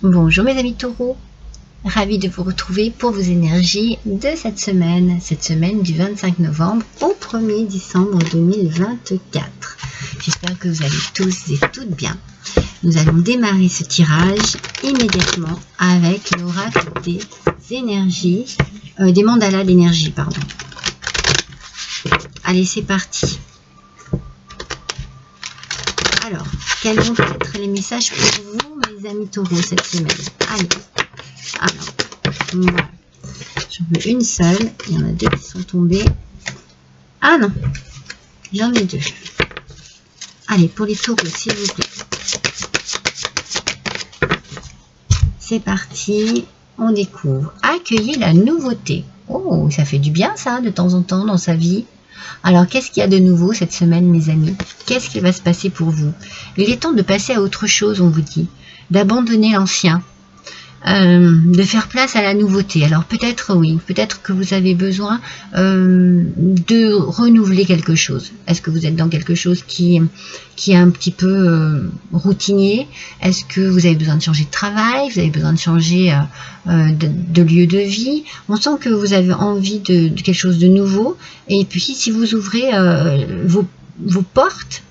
Bonjour mes amis taureaux, ravi de vous retrouver pour vos énergies de cette semaine du 25 novembre au 1er décembre 2024. J'espère que vous allez tous et toutes bien. Nous allons démarrer ce tirage immédiatement avec l'oracle des énergies, des mandalas d'énergie, pardon. Allez, c'est parti. Alors, quels vont être les messages pour vous, mes amis taureaux, cette semaine? Allez, alors, voilà. J'en veux une seule. Il y en a deux qui sont tombés. Ah non, j'en ai deux. Allez, pour les taureaux, s'il vous plaît. C'est parti, on découvre. Accueillir la nouveauté. Oh, ça fait du bien ça, de temps en temps, dans sa vie. Alors, qu'est-ce qu'il y a de nouveau cette semaine, mes amis? Qu'est-ce qui va se passer pour vous? Il est temps de passer à autre chose, on vous dit. D'abandonner l'ancien. De faire place à la nouveauté. Alors, peut-être, oui, peut-être que vous avez besoin de renouveler quelque chose. Est-ce que vous êtes dans quelque chose qui est un petit peu routinier? Est-ce que vous avez besoin de changer de travail? Vous avez besoin de changer de lieu de vie? On sent que vous avez envie de quelque chose de nouveau. Et puis, si vous ouvrez vos portes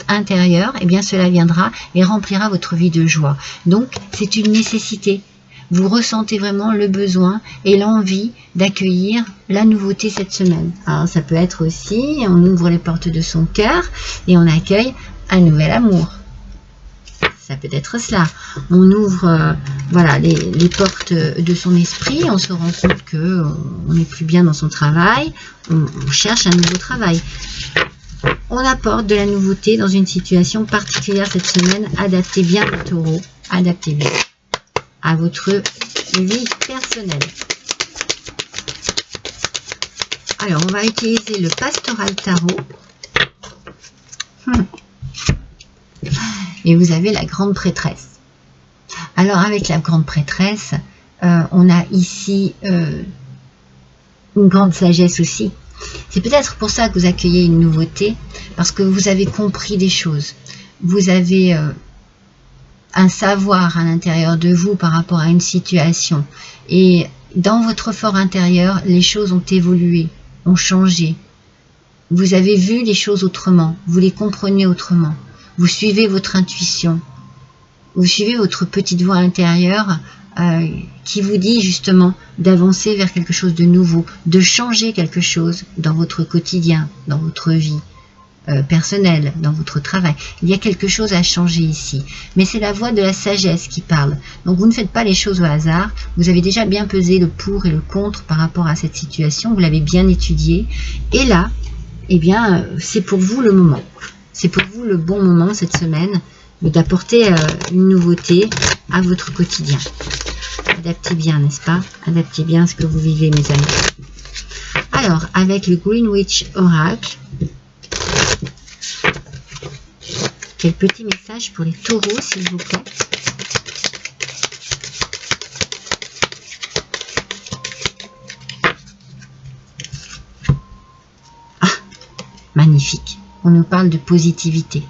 intérieures, eh bien, cela viendra et remplira votre vie de joie. Donc, c'est une nécessité. Vous ressentez vraiment le besoin et l'envie d'accueillir la nouveauté cette semaine. Alors, ça peut être aussi, on ouvre les portes de son cœur et on accueille un nouvel amour. Ça peut être cela. On ouvre voilà, les portes de son esprit, on se rend compte qu'on n'est plus bien dans son travail, on cherche un nouveau travail. On apporte de la nouveauté dans une situation particulière cette semaine. Adaptez bien le taureau, adaptez bien à votre vie personnelle. Alors, on va utiliser le Pastoral Tarot. Et vous avez la Grande Prêtresse. Alors, avec la Grande Prêtresse, on a ici une grande sagesse aussi. C'est peut-être pour ça que vous accueillez une nouveauté, parce que vous avez compris des choses. Vous avez un savoir à l'intérieur de vous par rapport à une situation. Et dans votre fort intérieur, les choses ont évolué, ont changé. Vous avez vu les choses autrement, vous les comprenez autrement. Vous suivez votre intuition. Vous suivez votre petite voix intérieure qui vous dit justement d'avancer vers quelque chose de nouveau, de changer quelque chose dans votre quotidien, dans votre vie personnelle, dans votre travail. Il y a quelque chose à changer ici. Mais c'est la voix de la sagesse qui parle. Donc vous ne faites pas les choses au hasard. Vous avez déjà bien pesé le pour et le contre par rapport à cette situation. Vous l'avez bien étudié. Et là, eh bien, c'est pour vous le moment. C'est pour vous le bon moment cette semaine d'apporter une nouveauté à votre quotidien. Adaptez bien, n'est-ce pas? Adaptez bien ce que vous vivez, mes amis. Alors, avec le Greenwich Oracle, quel petit message pour les taureaux, s'il vous plaît? Ah, magnifique. On nous parle de positivité.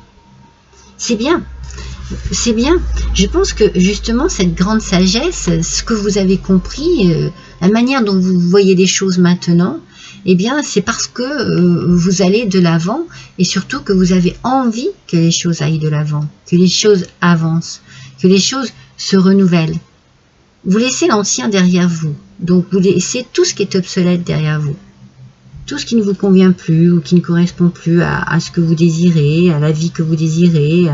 C'est bien. C'est bien. Je pense que justement cette grande sagesse, ce que vous avez compris, la manière dont vous voyez les choses maintenant, eh bien c'est parce que vous allez de l'avant et surtout que vous avez envie que les choses aillent de l'avant, que les choses avancent, que les choses se renouvellent. Vous laissez l'ancien derrière vous, donc vous laissez tout ce qui est obsolète derrière vous. Tout ce qui ne vous convient plus ou qui ne correspond plus à ce que vous désirez, à la vie que vous désirez.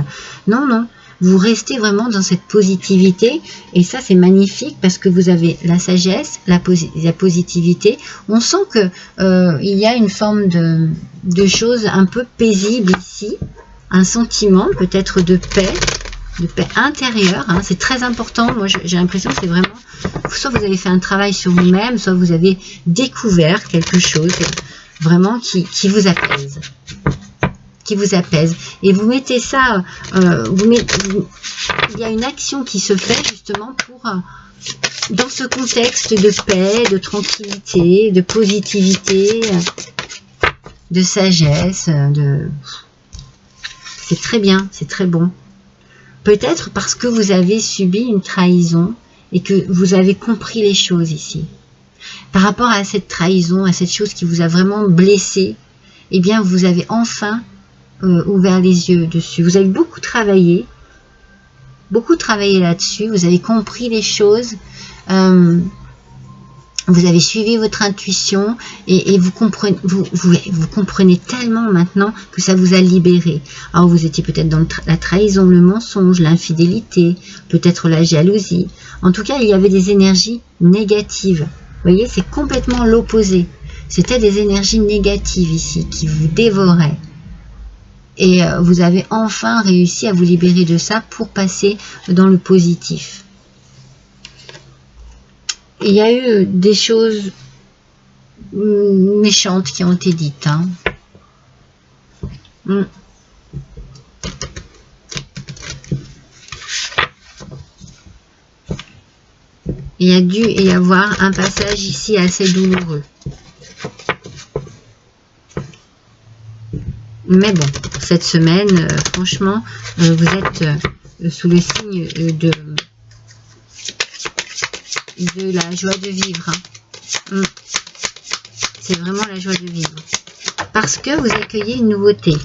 Non, non. Vous restez vraiment dans cette positivité et ça c'est magnifique parce que vous avez la sagesse, la positivité. On sent que il y a une forme de choses un peu paisible ici, un sentiment peut-être de paix intérieure. Hein. C'est très important. Moi j'ai l'impression que c'est vraiment, soit vous avez fait un travail sur vous-même, soit vous avez découvert quelque chose vraiment qui vous apaise. Qui vous apaise. Et vous mettez ça, il y a une action qui se fait justement pour, dans ce contexte de paix, de tranquillité, de positivité, de sagesse, c'est très bien, c'est très bon. Peut-être parce que vous avez subi une trahison et que vous avez compris les choses ici. Par rapport à cette trahison, à cette chose qui vous a vraiment blessé, eh bien vous avez enfin ouvert les yeux dessus. Vous avez beaucoup travaillé là-dessus, vous avez compris les choses, vous avez suivi votre intuition et vous comprenez tellement maintenant que ça vous a libéré. Alors vous étiez peut-être dans la trahison, le mensonge, l'infidélité, peut-être la jalousie. En tout cas, il y avait des énergies négatives. Vous voyez, c'est complètement l'opposé. C'était des énergies négatives ici qui vous dévoraient. Et vous avez enfin réussi à vous libérer de ça pour passer dans le positif. Il y a eu des choses méchantes qui ont été dites. Hein. Il y a dû y avoir un passage ici assez douloureux. Mais bon, cette semaine, franchement, vous êtes sous le signe de la joie de vivre. Hein. C'est vraiment la joie de vivre. Parce que vous accueillez une nouveauté,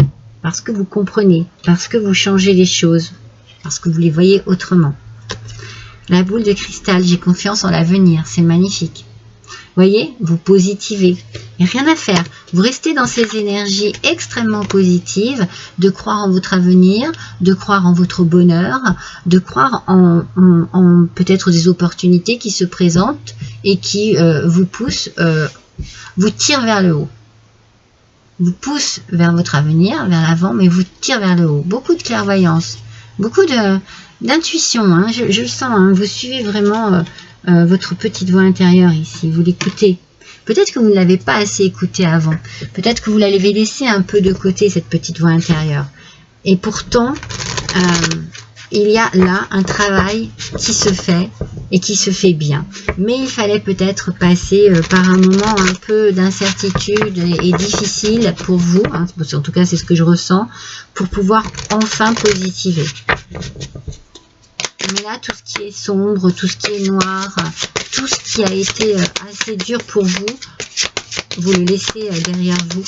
parce que vous comprenez, parce que vous changez les choses, parce que vous les voyez autrement. La boule de cristal, j'ai confiance en l'avenir, c'est magnifique. Voyez, vous positivez. Il n'y a rien à faire. Vous restez dans ces énergies extrêmement positives, de croire en votre avenir, de croire en votre bonheur, de croire en peut-être des opportunités qui se présentent et qui vous poussent, vous tirent vers le haut. Vous poussent vers votre avenir, vers l'avant, mais vous tirent vers le haut. Beaucoup de clairvoyance, beaucoup d'intuition, hein, je le sens, hein, vous suivez vraiment votre petite voix intérieure ici, vous l'écoutez. Peut-être que vous ne l'avez pas assez écoutée avant, peut-être que vous l'avez laissé un peu de côté, cette petite voix intérieure. Et pourtant, il y a là un travail qui se fait et qui se fait bien. Mais il fallait peut-être passer par un moment un peu d'incertitude et difficile pour vous, hein, en tout cas c'est ce que je ressens, pour pouvoir enfin positiver. Mais là, tout ce qui est sombre, tout ce qui est noir, tout ce qui a été assez dur pour vous, vous le laissez derrière vous.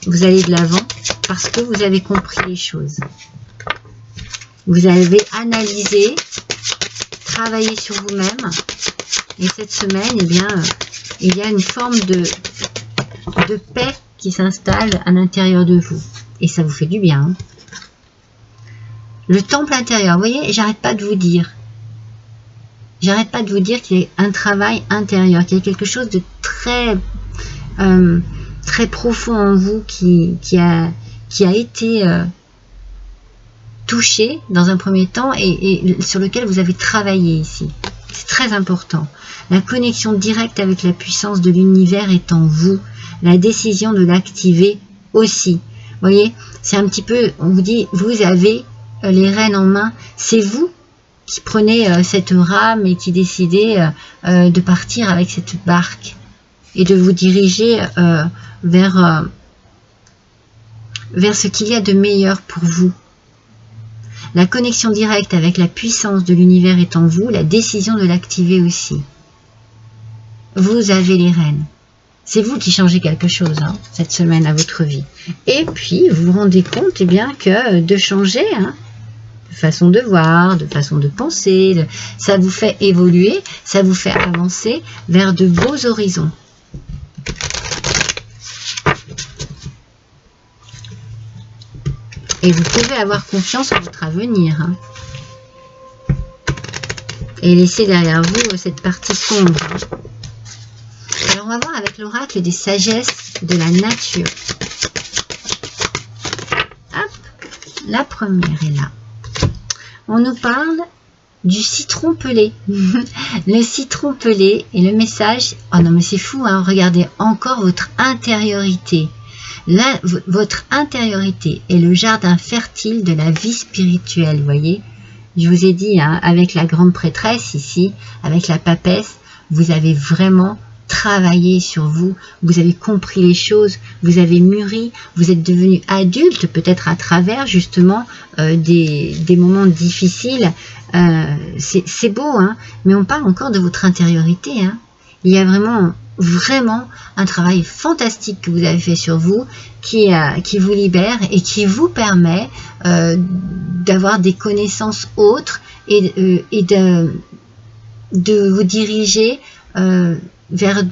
Vous allez de l'avant parce que vous avez compris les choses. Vous avez analysé, travaillé sur vous-même. Et cette semaine, eh bien, il y a une forme de paix qui s'installe à l'intérieur de vous. Et ça vous fait du bien. Hein. Le temple intérieur, vous voyez, j'arrête pas de vous dire. J'arrête pas de vous dire qu'il y a un travail intérieur, qu'il y a quelque chose de très, très profond en vous qui a été touché dans un premier temps et sur lequel vous avez travaillé ici. C'est très important. La connexion directe avec la puissance de l'univers est en vous. La décision de l'activer aussi. Vous voyez, c'est un petit peu, on vous dit, vous avez les rênes en main, c'est vous qui prenez cette rame et qui décidez de partir avec cette barque et de vous diriger vers ce qu'il y a de meilleur pour vous. La connexion directe avec la puissance de l'univers est en vous, la décision de l'activer aussi. Vous avez les rênes. C'est vous qui changez quelque chose hein, cette semaine à votre vie. Et puis, vous vous rendez compte eh bien, que de changer, hein, de façon de voir, de façon de penser, ça vous fait évoluer, ça vous fait avancer vers de beaux horizons. Et vous pouvez avoir confiance en votre avenir. Hein. Et laisser derrière vous cette partie sombre. Hein. Alors on va voir avec l'oracle des sagesses de la nature. Hop, la première est là. On nous parle du citron pelé. Le citron pelé et le message. Oh non mais c'est fou, hein, regardez encore votre intériorité. Là, votre intériorité est le jardin fertile de la vie spirituelle, vous voyez. Je vous ai dit, hein, avec la grande prêtresse ici, avec la papesse, vous avez vraiment travaillé sur vous, vous avez compris les choses, vous avez mûri, vous êtes devenu adulte, peut-être à travers justement des moments difficiles. C'est beau, hein, mais on parle encore de votre intériorité. Hein. Il y a vraiment un travail fantastique que vous avez fait sur vous qui vous libère et qui vous permet d'avoir des connaissances autres et de vous diriger vers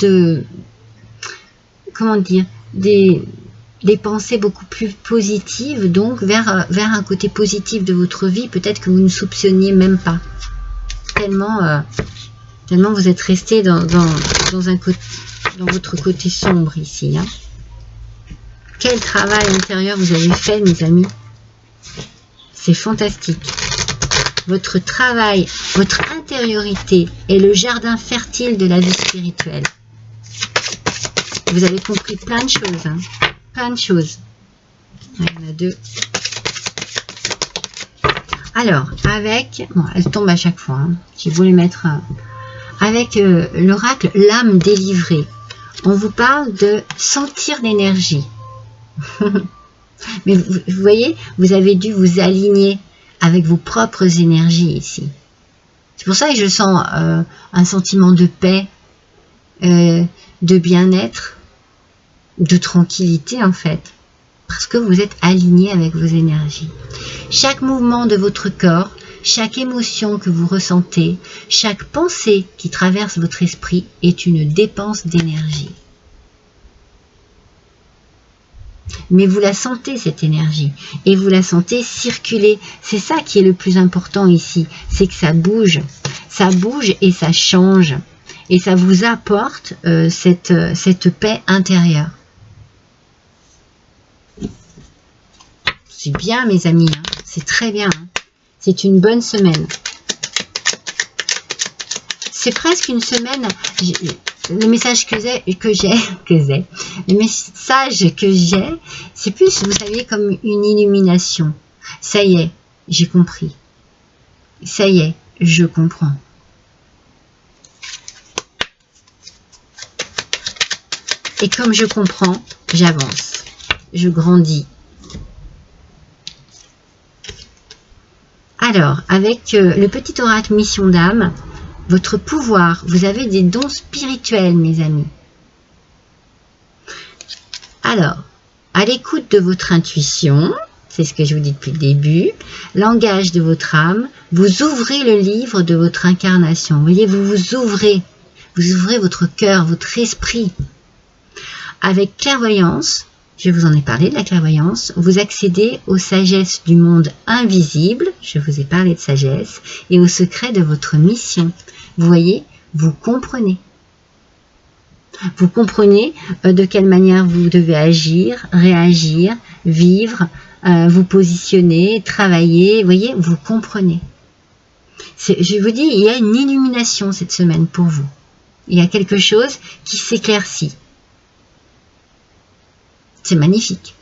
comment dire, des pensées beaucoup plus positives, donc vers un côté positif de votre vie, peut-être que vous ne soupçonniez même pas. Tellement vous êtes resté dans votre côté sombre ici. Hein. Quel travail intérieur vous avez fait, mes amis. C'est fantastique. Votre travail, votre intériorité est le jardin fertile de la vie spirituelle. Vous avez compris plein de choses. Hein. Plein de choses. Il y en a deux. Alors, bon, elle tombe à chaque fois. Hein. J'ai voulu mettre... avec l'oracle l'âme délivrée. On vous parle de sentir l'énergie. Mais vous voyez, vous avez dû vous aligner avec vos propres énergies ici. C'est pour ça que je sens un sentiment de paix, de bien-être, de tranquillité en fait. Parce que vous êtes aligné avec vos énergies. Chaque mouvement de votre corps, chaque émotion que vous ressentez, chaque pensée qui traverse votre esprit est une dépense d'énergie. Mais vous la sentez cette énergie et vous la sentez circuler. C'est ça qui est le plus important ici, c'est que ça bouge et ça change et ça vous apporte cette paix intérieure. C'est bien mes amis, hein. C'est très bien. Hein. C'est une bonne semaine. C'est presque une semaine. Le message le message que j'ai, c'est plus, vous savez, comme une illumination. Ça y est, j'ai compris. Ça y est, je comprends. Et comme je comprends, j'avance. Je grandis. Alors, avec le petit oracle mission d'âme, votre pouvoir, vous avez des dons spirituels, mes amis. Alors, à l'écoute de votre intuition, c'est ce que je vous dis depuis le début, langage de votre âme, vous ouvrez le livre de votre incarnation. Vous voyez, vous ouvrez votre cœur, votre esprit. Avec clairvoyance, je vous en ai parlé de la clairvoyance, vous accédez aux sagesses du monde invisible, je vous ai parlé de sagesse, et aux secrets de votre mission. Vous voyez, vous comprenez. Vous comprenez de quelle manière vous devez agir, réagir, vivre, vous positionner, travailler. Vous voyez, vous comprenez. Je vous dis, il y a une illumination cette semaine pour vous. Il y a quelque chose qui s'éclaircit. C'est magnifique.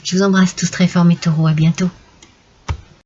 Je vous embrasse tous très fort mes taureaux. À bientôt.